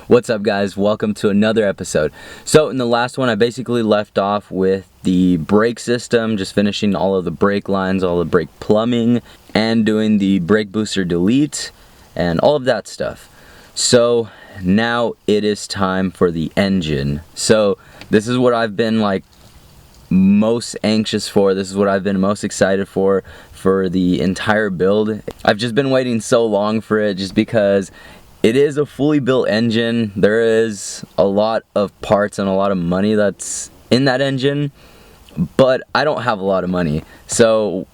What's up, guys? Welcome to another episode. So in the last one I basically left off with the brake system, just finishing all of the brake lines, all the brake plumbing, and doing the brake booster delete and all of that stuff. So now it is time for the engine. So this is what I've been like most anxious for. This is what I've been most excited for the entire build. I've just been waiting so long for it just because it is a fully built engine. There is a lot of parts and a lot of money that's in that engine, but I don't have a lot of money. So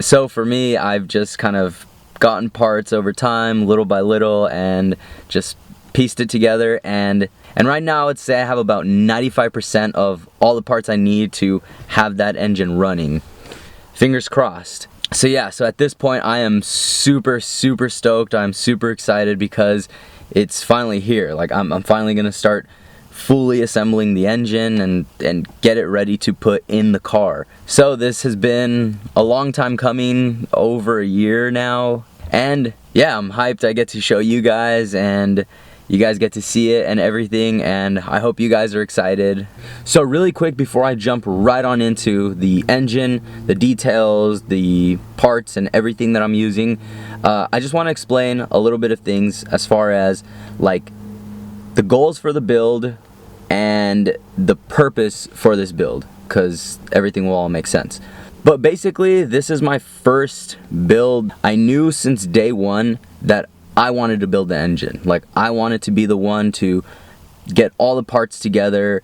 for me, I've just kind of gotten parts over time, little by little, and just pieced it together. And right now, I would say I have about 95% of all the parts I need to have that engine running. Fingers crossed. So yeah, so at this point I am super stoked. I'm super excited because it's finally here. Like I'm finally gonna start fully assembling the engine and get it ready to put in the car. So this has been a long time coming, over a year now, and yeah, I'm hyped. I get to show you guys and you guys get to see it and everything, and I hope you guys are excited. So really quick before I jump right on into the engine, the details, the parts, and everything that I'm using, I just want to explain a little bit of things as far as like the goals for the build and the purpose for this build, because everything will all make sense. But basically, this is my first build. I knew since day one that I wanted to build the engine. Like, I wanted to be the one to get all the parts together,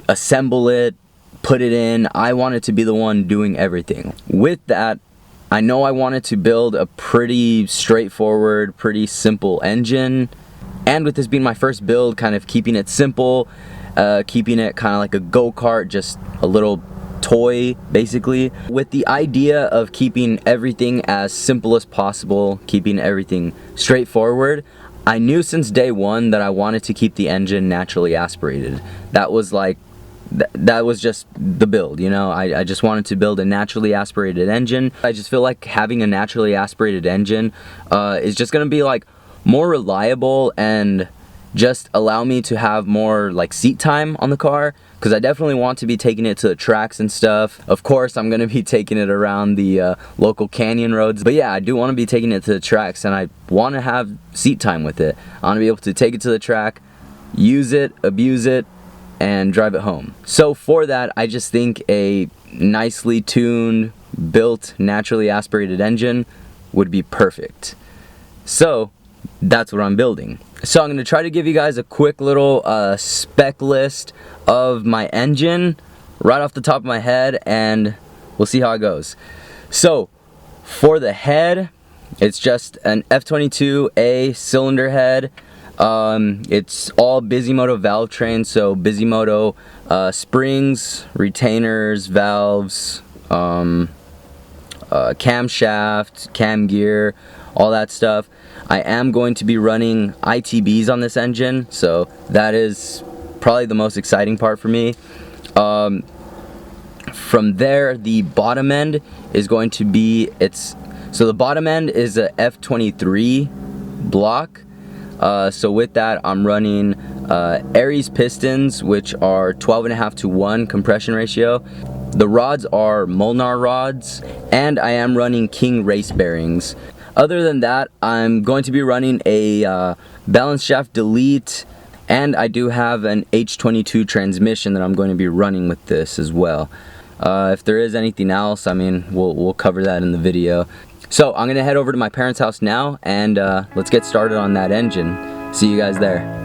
assemble it, put it in. I wanted to be the one doing everything. With that, I know I wanted to build a pretty straightforward, pretty simple engine. And with this being my first build, kind of keeping it simple, keeping it kind of like a go-kart, just a little toy basically, with the idea of keeping everything as simple as possible, keeping everything straightforward. I knew since day one that I wanted to keep the engine naturally aspirated. That was like that was just the build, you know. I just wanted to build a naturally aspirated engine. I just feel like having a naturally aspirated engine is just gonna be like more reliable and just allow me to have more like seat time on the car, because I definitely want to be taking it to the tracks and stuff. Of course, I'm gonna be taking it around the local canyon roads, but yeah, I do want to be taking it to the tracks, and I want to have seat time with it. I want to be able to take it to the track, use it, abuse it, and drive it home. So for that, I just think a nicely tuned, built, naturally aspirated engine would be perfect. So that's what I'm building. So I'm going to try to give you guys a quick little spec list of my engine right off the top of my head, and we'll see how it goes. So for the head, it's just an F22a cylinder head. It's all Bisismoto valve train, so Bisismoto springs, retainers, valves, camshaft, cam gear, all that stuff. I am going to be running ITBs on this engine, so that is probably the most exciting part for me. From there, the bottom end is going to be, so the bottom end is a F23 Block. So with that, I'm running Arias pistons, which are 12.5:1 compression ratio. The rods are Molnar rods, and I am running King race bearings. Other than that, I'm going to be running a balance shaft delete, and I do have an H22 transmission that I'm going to be running with this as well. If there is anything else, I mean, we'll cover that in the video. So I'm gonna head over to my parents' house now, and let's get started on that engine. See you guys there.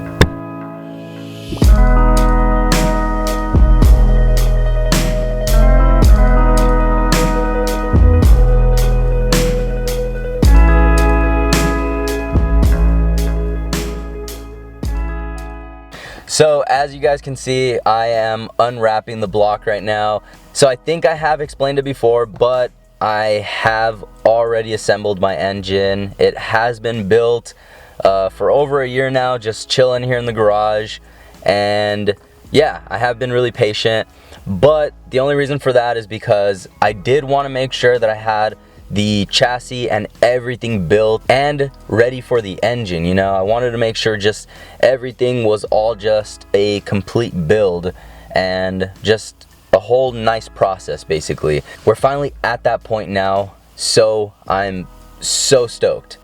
So as you guys can see, I am unwrapping the block right now. So I think I have explained it before, but I have already assembled my engine. It has been built for over a year now, just chilling here in the garage. And yeah, I have been really patient, but the only reason for that is because I did want to make sure that I had the chassis and everything built and ready for the engine. You know, I wanted to make sure just everything was all just a complete build and just a whole nice process. Basically, we're finally at that point now, so I'm so stoked.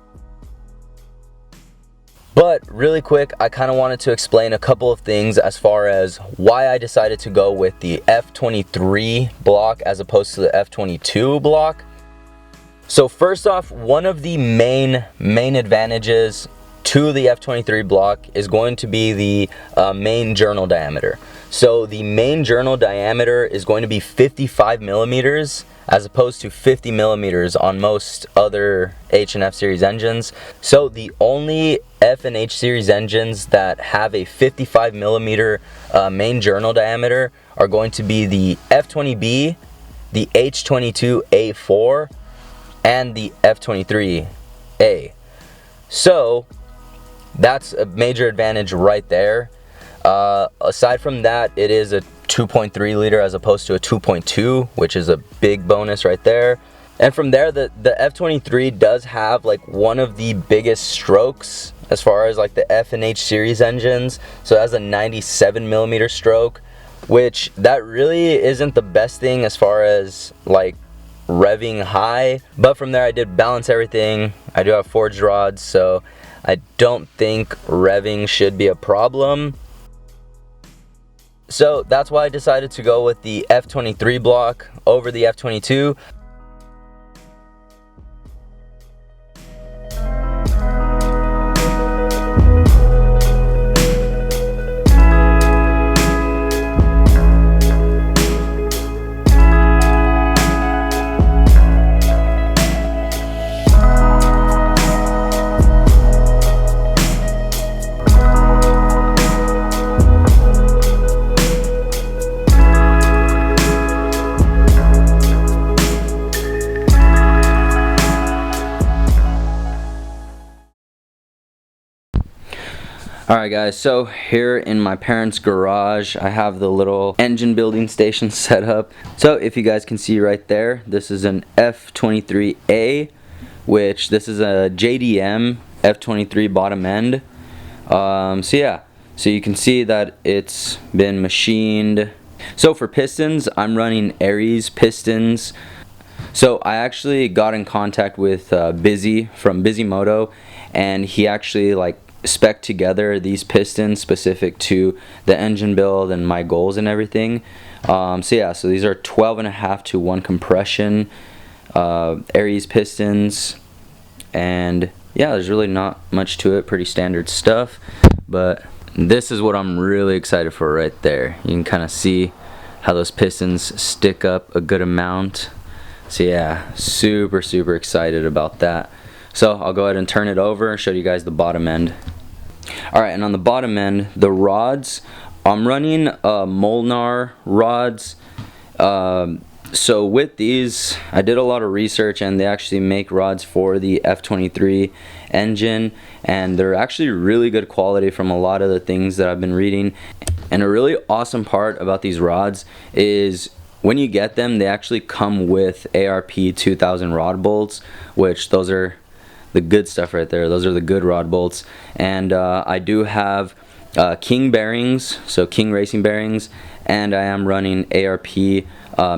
But really quick, I kind of wanted to explain a couple of things as far as why I decided to go with the F23 block as opposed to the F22 block. So first off, one of the main advantages to the F23 block is going to be the main journal diameter. So the main journal diameter is going to be 55 millimeters as opposed to 50 millimeters on most other H and F series engines. So the only F and H series engines that have a 55 millimeter main journal diameter are going to be the F20B, the H22a and the F23a. So that's a major advantage right there. Aside from that, it is a 2.3 liter as opposed to a 2.2, which is a big bonus right there. And from there, the F23 does have like one of the biggest strokes as far as like the F and H series engines. So it has a 97 millimeter stroke, which that really isn't the best thing as far as like revving high. But from there, I did balance everything. I do have forged rods, so I don't think revving should be a problem. So that's why I decided to go with the F23 block over the F22. Alright guys, so here in my parents' garage, I have the little engine building station set up. So if you guys can see right there, this is an F23a, which this is a JDM F23 bottom end. So you can see that it's been machined. So for pistons, I'm running Arias pistons. So I actually got in contact with Busy from Bisismoto, and he actually like spec together these pistons specific to the engine build and my goals and everything. So these are 12.5 to 1 compression Arias pistons, and yeah, there's really not much to it, pretty standard stuff. But this is what I'm really excited for right there. You can kind of see how those pistons stick up a good amount. So yeah, super excited about that. So I'll go ahead and turn it over and show you guys the bottom end. Alright, and on the bottom end, the rods, I'm running Molnar rods. So with these, I did a lot of research, and they actually make rods for the F23 engine, and they're actually really good quality from a lot of the things that I've been reading. And a really awesome part about these rods is when you get them, they actually come with ARP 2000 rod bolts, which those are the good stuff right there. Those are the good rod bolts. And I do have King bearings, so King racing bearings, and I am running ARP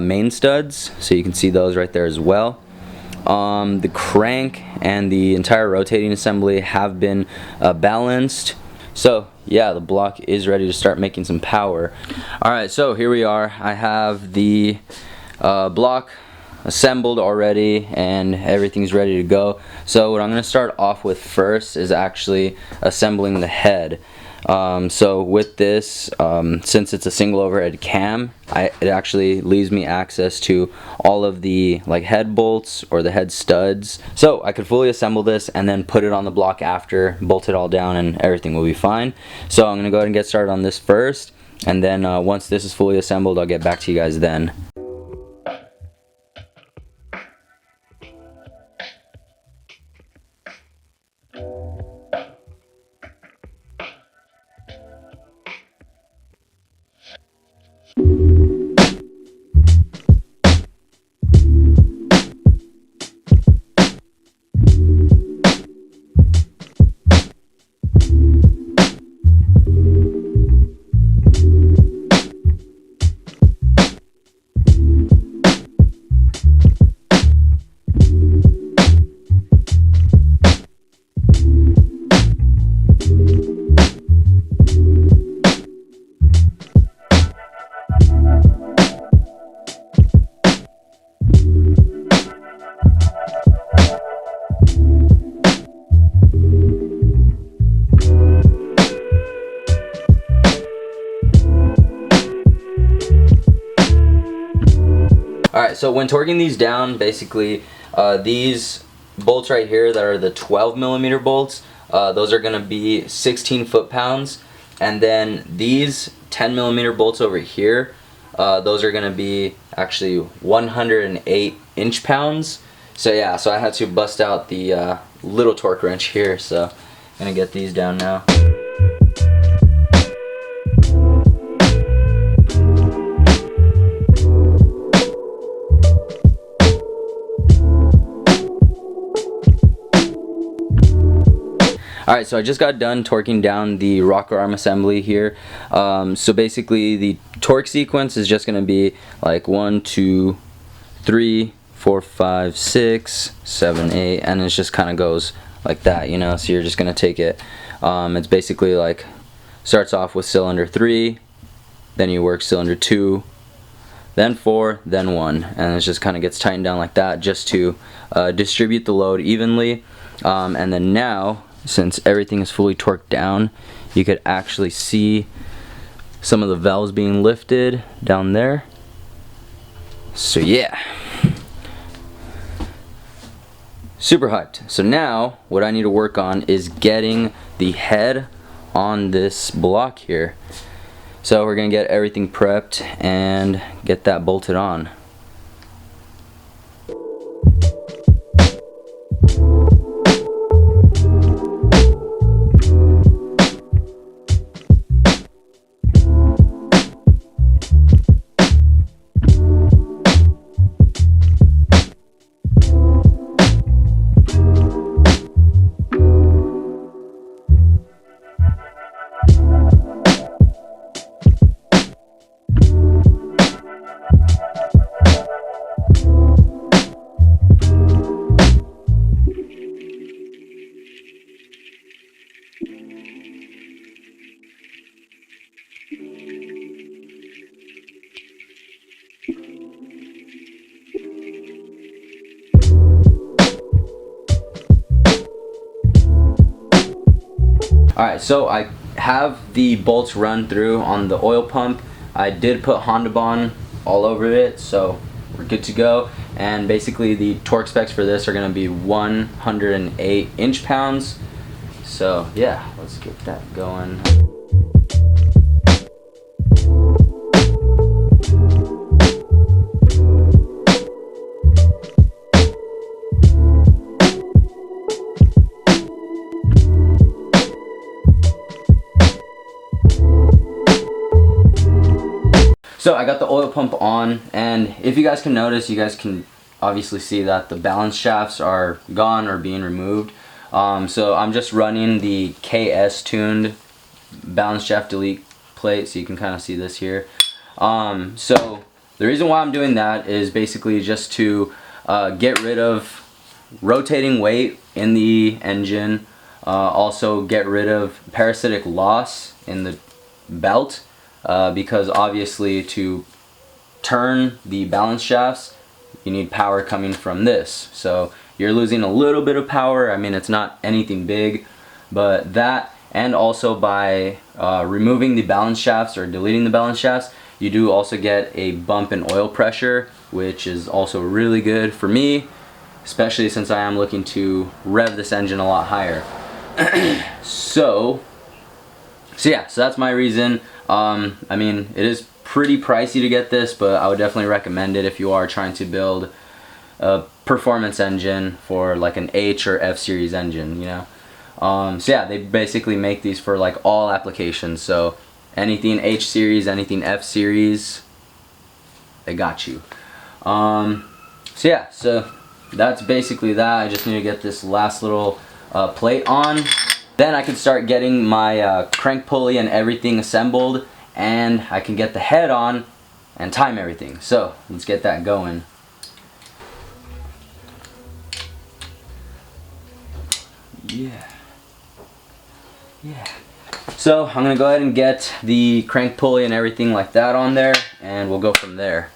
main studs, so you can see those right there as well. The crank and the entire rotating assembly have been balanced. So yeah, the block is ready to start making some power. Alright, so here we are. I have the block assembled already and everything's ready to go. So what I'm going to start off with first is actually assembling the head. So with this, since it's a single overhead cam, it actually leaves me access to all of the like head bolts or the head studs. So I could fully assemble this and then put it on the block after, bolt it all down, and everything will be fine. So I'm going to go ahead and get started on this first, and then once this is fully assembled, I'll get back to you guys then. Alright, so when torquing these down, basically these bolts right here that are the 12mm bolts, those are going to be 16 foot-pounds, and then these 10mm bolts over here, those are going to be actually 108 inch-pounds. So yeah, so I had to bust out the little torque wrench here, so I'm going to get these down now. Alright, so I just got done torquing down the rocker arm assembly here. So basically the torque sequence is just going to be like 1, 2, 3, 4, 5, 6, 7, 8, and it just kind of goes like that, you know. So you're just going to take it. It's basically like starts off with cylinder 3, then you work cylinder 2, then 4, then 1, and it just kind of gets tightened down like that just to distribute the load evenly. And then now, since everything is fully torqued down, you could actually see some of the valves being lifted down there. So yeah, super hyped. So now what I need to work on is getting the head on this block here. So we're gonna get everything prepped and get that bolted on. Alright, so I have the bolts run through on the oil pump. I did put Honda Bond all over it, so we're good to go. And basically the torque specs for this are going to be 108 inch-pounds. So yeah, let's get that going. So I got the oil pump on, and if you guys can notice, you guys can obviously see that the balance shafts are gone or being removed. So I'm just running the KS tuned balance shaft delete plate, so you can kind of see this here. So the reason why I'm doing that is basically just to get rid of rotating weight in the engine, also get rid of parasitic loss in the belt. Because obviously to turn the balance shafts you need power coming from this, so you're losing a little bit of power. I mean, it's not anything big, but that, and also by removing the balance shafts or deleting the balance shafts, you do also get a bump in oil pressure, which is also really good for me, especially since I am looking to rev this engine a lot higher. So yeah, so that's my reason. I mean, it is pretty pricey to get this, but I would definitely recommend it if you are trying to build a performance engine for like an H or F series engine, you know. So yeah, they basically make these for like all applications, so anything H series, anything F series, they got you. So yeah, so that's basically that. I just need to get this last little plate on. Then I can start getting my crank pulley and everything assembled, and I can get the head on and time everything. So let's get that going. Yeah. So I'm gonna go ahead and get the crank pulley and everything like that on there, and we'll go from there.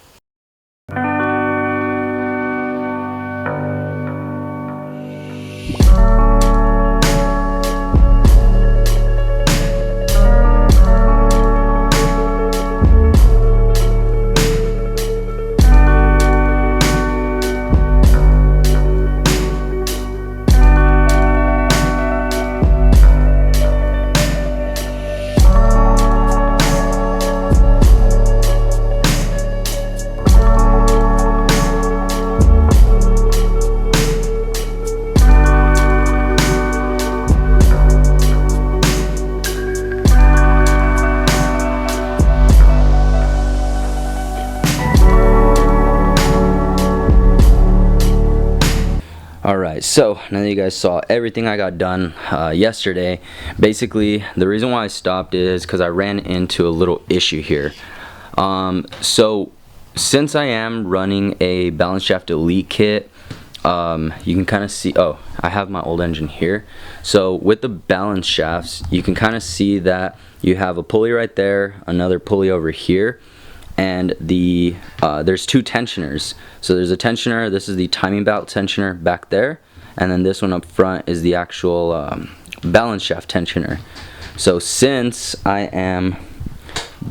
Alright, so now that you guys saw everything I got done yesterday, basically the reason why I stopped is because I ran into a little issue here. So since I am running a balance shaft elite kit, you can kind of see, oh, I have my old engine here. So with the balance shafts, you can kind of see that you have a pulley right there, another pulley over here, and there's two tensioners. So there's a tensioner, this is the timing belt tensioner back there, and then this one up front is the actual balance shaft tensioner. So since I am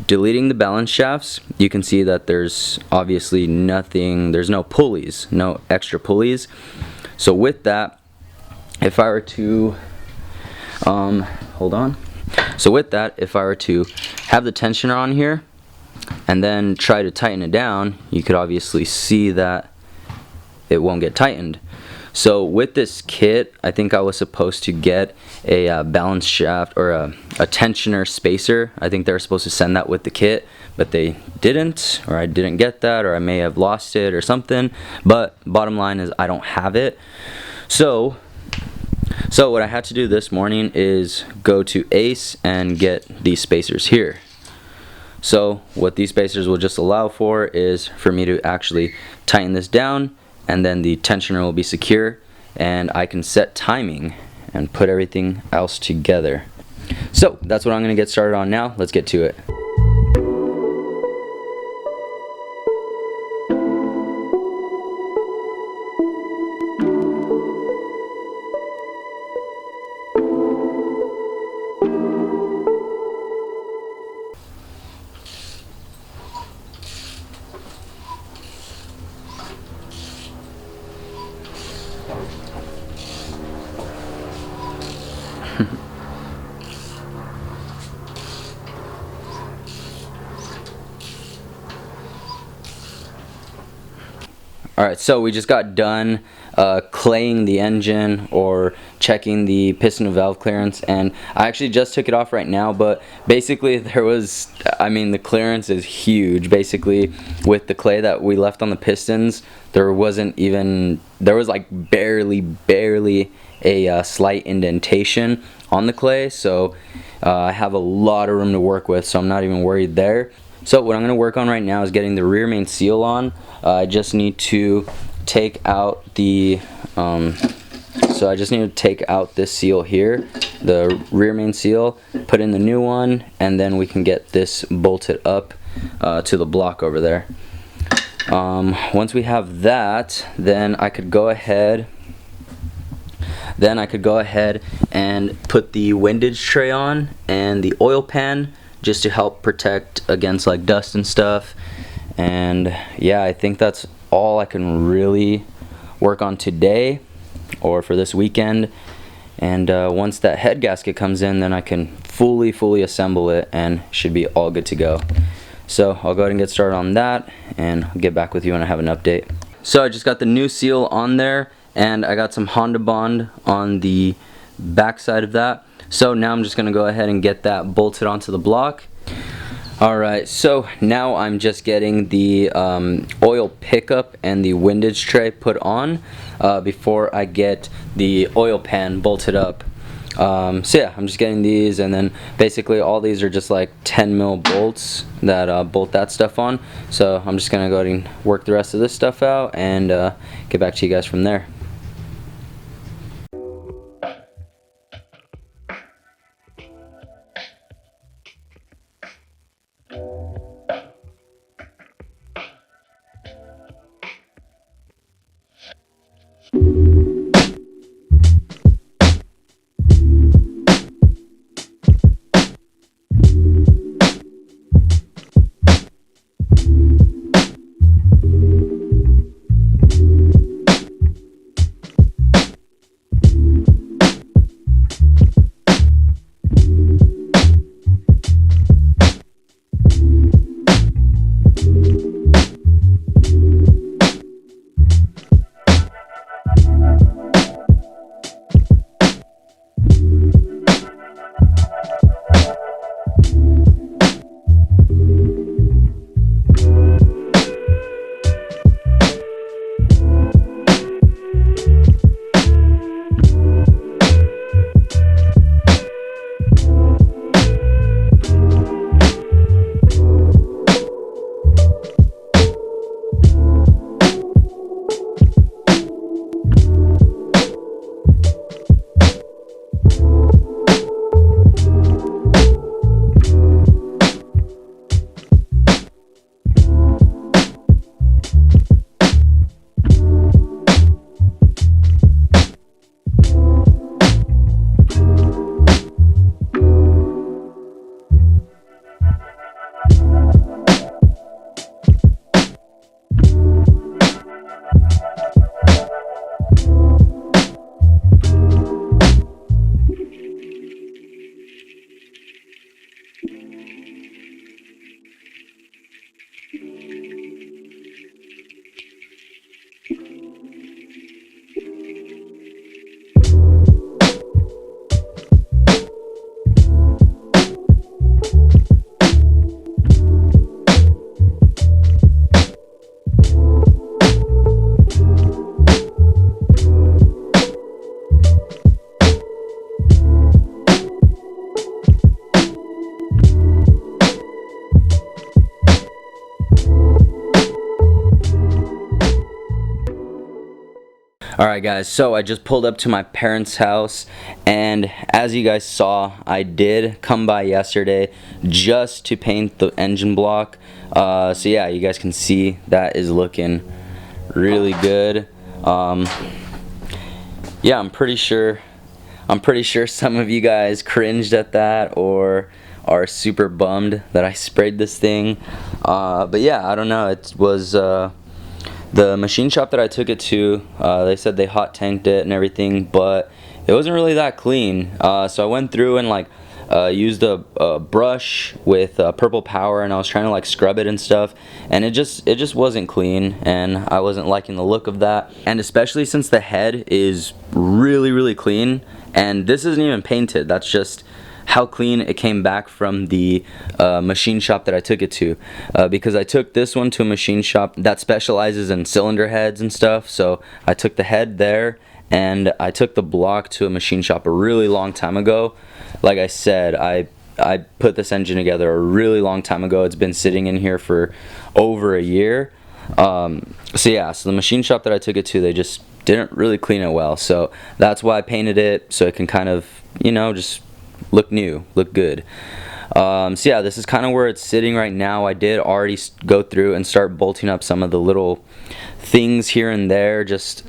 deleting the balance shafts, you can see that there's obviously nothing, there's no pulleys, no extra pulleys. So with that, if I were to hold on. So with that, if I were to have the tensioner on here and then try to tighten it down, you could obviously see that it won't get tightened. So with this kit, I think I was supposed to get a balance shaft or a tensioner spacer. I think they were supposed to send that with the kit, but they didn't, or I didn't get that, or I may have lost it or something. But bottom line is I don't have it. So what I had to do this morning is go to Ace and get these spacers here. So what these spacers will just allow for is for me to actually tighten this down, and then the tensioner will be secure, and I can set timing and put everything else together. So that's what I'm going to get started on now. Let's get to it. Alright, so we just got done claying the engine or checking the piston and valve clearance, and I actually just took it off right now, but basically there was, I mean, the clearance is huge. Basically with the clay that we left on the pistons, there was like barely a slight indentation on the clay, so I have a lot of room to work with, so I'm not even worried there. So what I'm going to work on right now is getting the rear main seal on. I just need to take out the this seal here, the rear main seal, put in the new one, and then we can get this bolted up to the block over there. Once we have that, then I could go ahead and put the windage tray on and the oil pan, just to help protect against like dust and stuff. And yeah, I think that's all I can really work on today or for this weekend. And once that head gasket comes in, then I can fully assemble it and should be all good to go. So I'll go ahead and get started on that, and I'll get back with you when I have an update. So I just got the new seal on there, and I got some Honda Bond on the back side of that. So now I'm just going to go ahead and get that bolted onto the block. Alright, so now I'm just getting the oil pickup and the windage tray put on before I get the oil pan bolted up. So yeah, I'm just getting these, and then basically all these are just like 10 mil bolts that bolt that stuff on. So I'm just going to go ahead and work the rest of this stuff out and get back to you guys from there. Alright guys, so I just pulled up to my parents' house, and as you guys saw, I did come by yesterday just to paint the engine block. So yeah, you guys can see that is looking really good. Yeah, I'm pretty sure some of you guys cringed at that or are super bummed that I sprayed this thing. But yeah, I don't know, it was the machine shop that I took it to, they said they hot tanked it and everything, but it wasn't really that clean. So I went through and like used a brush with purple power, and I was trying to like scrub it and stuff, and it just wasn't clean, and I wasn't liking the look of that. And especially since the head is really clean, and this isn't even painted. That's just how clean it came back from the machine shop that I took it to, because I took this one to a machine shop that specializes in cylinder heads and stuff. So I took the head there, and I took the block to a machine shop a really long time ago. Like I said, I put this engine together a really long time ago. It's been sitting in here for over a year. So yeah, so the machine shop that I took it to, they just didn't really clean it well. So that's why I painted it, so it can kind of, you know, just look new, look good. So yeah, this is kind of where it's sitting right now. I did already go through and start bolting up some of the little things here and there, just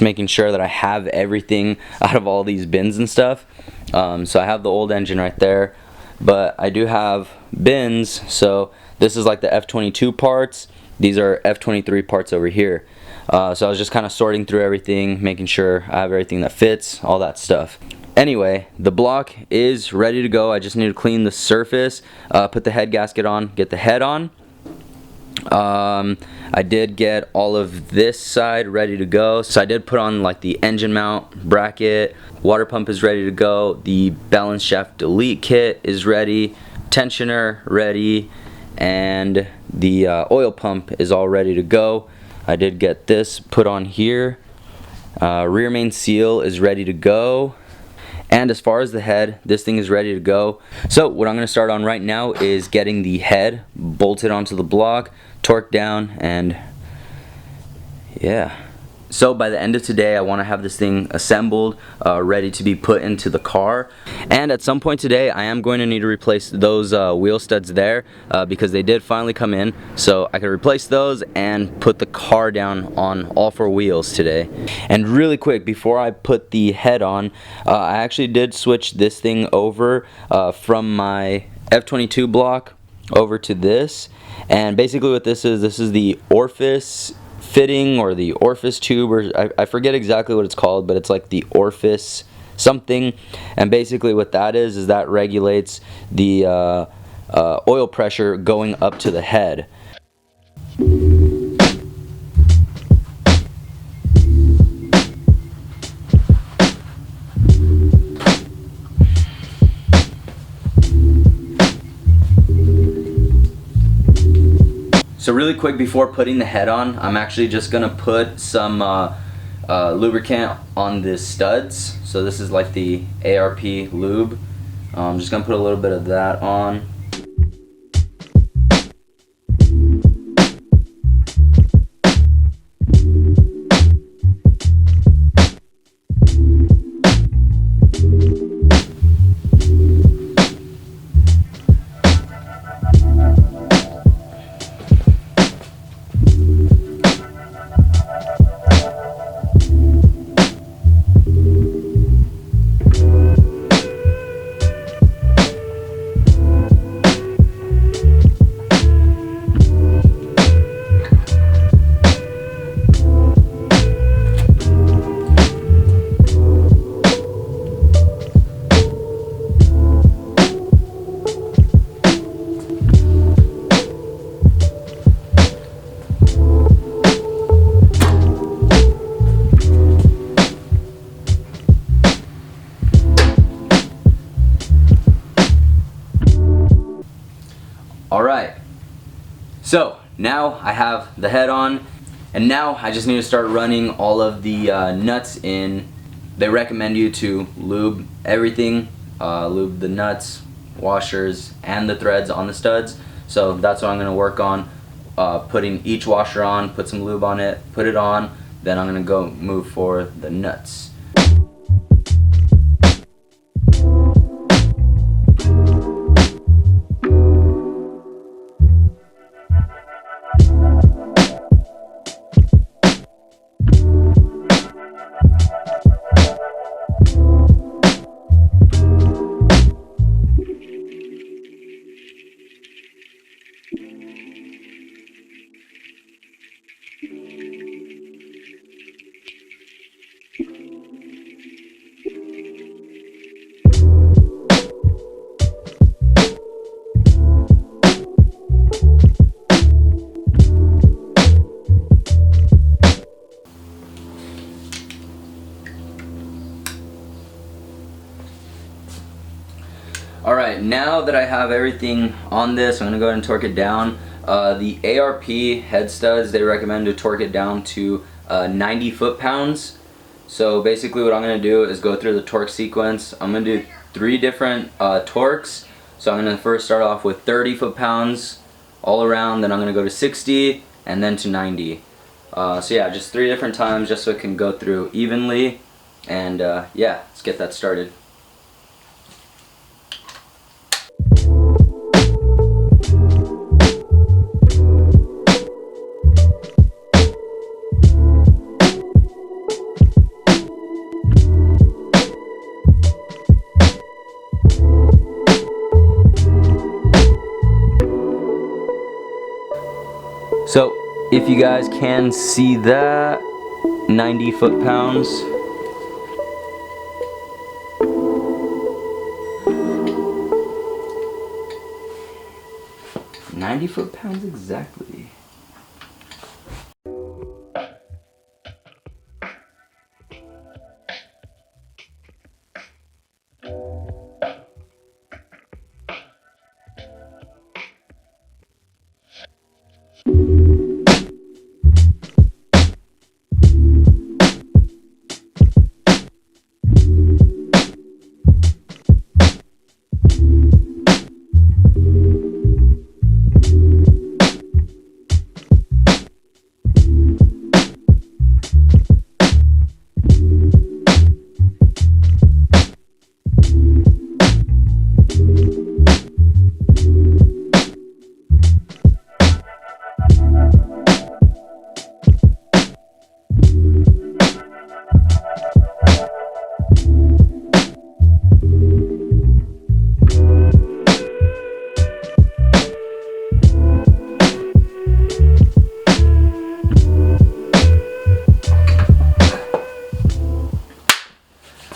making sure that I have everything out of all these bins and stuff. So I have the old engine right there, but I do have bins. So this is like the F22 parts. These are F23 parts over here. So I was just kind of sorting through everything, making sure I have everything that fits, all that stuff. Anyway, the block is ready to go. I just need to clean the surface, put the head gasket on, get the head on. I did get all of this side ready to go. So I did put on like the engine mount bracket, water pump is ready to go, the balance shaft delete kit is ready, tensioner ready, and the oil pump is all ready to go. I did get this put on here. Rear main seal is ready to go. And as far as the head, this thing is ready to go. So what I'm going to start on right now is getting the head bolted onto the block, torqued down, and yeah. So by the end of today, I want to have this thing assembled, ready to be put into the car. And at some point today, I am going to need to replace those wheel studs there, because they did finally come in. So I can replace those and put the car down on all four wheels today. And really quick, before I put the head on, I actually did switch this thing over from my F22 block over to this. And basically what this is the orifice fitting, or the orifice tube, or I forget exactly what it's called, but it's like the orifice something. And basically what that is that regulates the oil pressure going up to the head. So really quick, before putting the head on, I'm actually just gonna put some lubricant on the studs. So this is like the ARP lube. I'm just gonna put a little bit of that on. Alright, so now I have the head on, and now I just need to start running all of the nuts in. They recommend you to lube everything, lube the nuts, washers, and the threads on the studs. So that's what I'm going to work on, putting each washer on, put some lube on it, put it on, then I'm gonna go move for the nuts. Alright, now that I have everything on this, I'm going to go ahead and torque it down. The ARP head studs, they recommend to torque it down to 90 foot-pounds. So basically what I'm going to do is go through the torque sequence. I'm going to do 3 different torques. So I'm going to first start off with 30 foot-pounds all around, then I'm going to go to 60, and then to 90. So yeah, just 3 different times just so it can go through evenly. And yeah, let's get that started. So if you guys can see that, 90 foot-pounds. Exactly.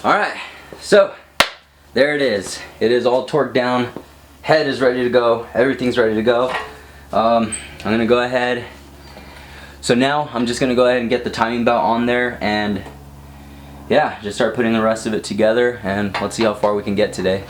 Alright, so there it is. It is all torqued down. Head is ready to go. Everything's ready to go. I'm going to go ahead. So now I'm just going to go ahead and get the timing belt on there and yeah, just start putting the rest of it together and let's see how far we can get today.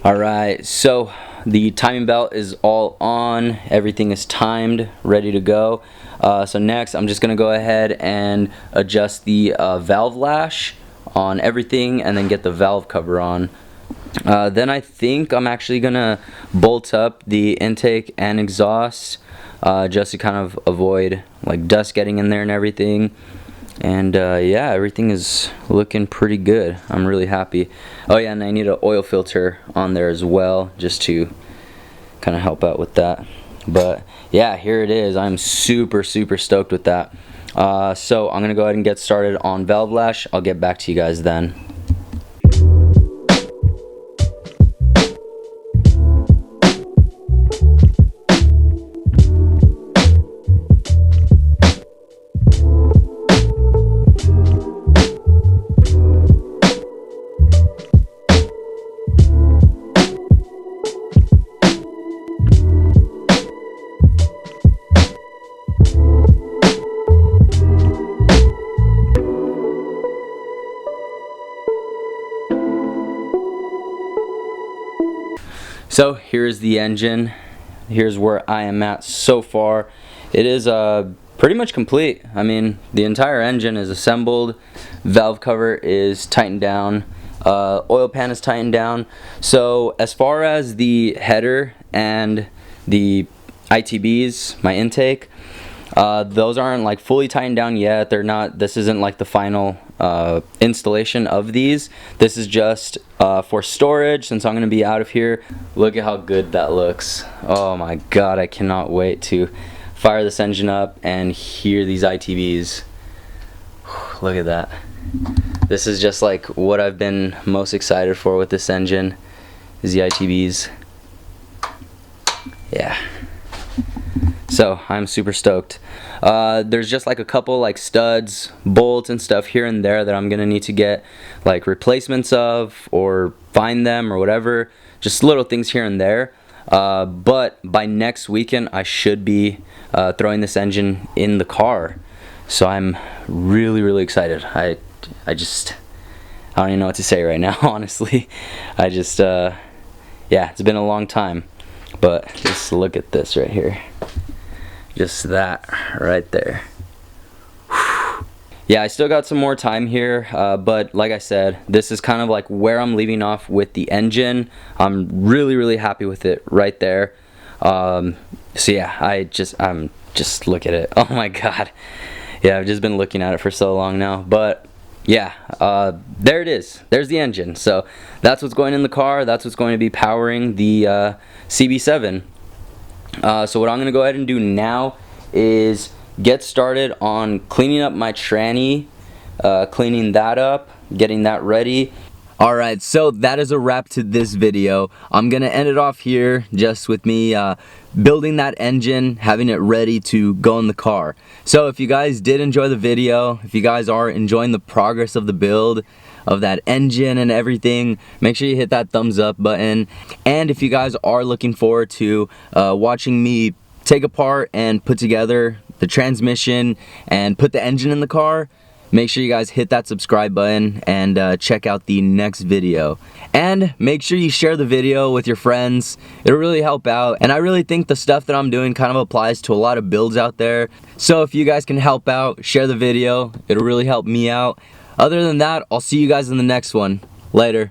Alright, so the timing belt is all on, everything is timed, ready to go. So next I'm just going to go ahead and adjust the valve lash on everything and then get the valve cover on. Then I think I'm actually going to bolt up the intake and exhaust just to kind of avoid like dust getting in there and everything. And yeah, everything is looking pretty good. I'm really happy. Oh yeah, and I need an oil filter on there as well just to kind of help out with that. But yeah, here it is. I'm super stoked with that. So I'm gonna go ahead and get started on valve lash. I'll get back to you guys then. So here's the engine. Here's where I am at so far. It is pretty much complete. I mean, the entire engine is assembled, valve cover is tightened down, oil pan is tightened down. So as far as the header and the ITBs, my intake, those aren't like fully tightened down yet. They're not, this isn't like the final installation of these. This is just for storage, since I'm gonna be out of here. Look at how good that looks. Oh my god, I cannot wait to fire this engine up and hear these ITBs. Look at that. This is just like what I've been most excited for with this engine, is the ITBs. Yeah. So I'm super stoked. There's just like a couple like studs, bolts and stuff here and there that I'm gonna need to get like replacements of, or find them or whatever, just little things here and there. But by next weekend I should be throwing this engine in the car, so I'm really excited. I don't even know what to say right now, honestly. I just yeah, it's been a long time, but just look at this right here. Just that right there. Whew. Yeah, I still got some more time here, but like I said, this is kind of like where I'm leaving off with the engine. I'm really happy with it right there. So yeah, I'm just look at it. Oh my god. Yeah, I've just been looking at it for so long now, but yeah, there it is. There's the engine. So that's what's going in the car. That's what's going to be powering the CB7. So what I'm going to go ahead and do now is get started on cleaning up my tranny, cleaning that up, getting that ready. Alright, so that is a wrap to this video. I'm going to end it off here just with me building that engine, having it ready to go in the car. So if you guys did enjoy the video, if you guys are enjoying the progress of the build of that engine and everything, make sure you hit that thumbs up button. And if you guys are looking forward to watching me take apart and put together the transmission and put the engine in the car, make sure you guys hit that subscribe button and check out the next video. And make sure you share the video with your friends. It'll really help out, and I really think the stuff that I'm doing kind of applies to a lot of builds out there. So if you guys can help out, share the video, it'll really help me out. Other than that, I'll see you guys in the next one. Later.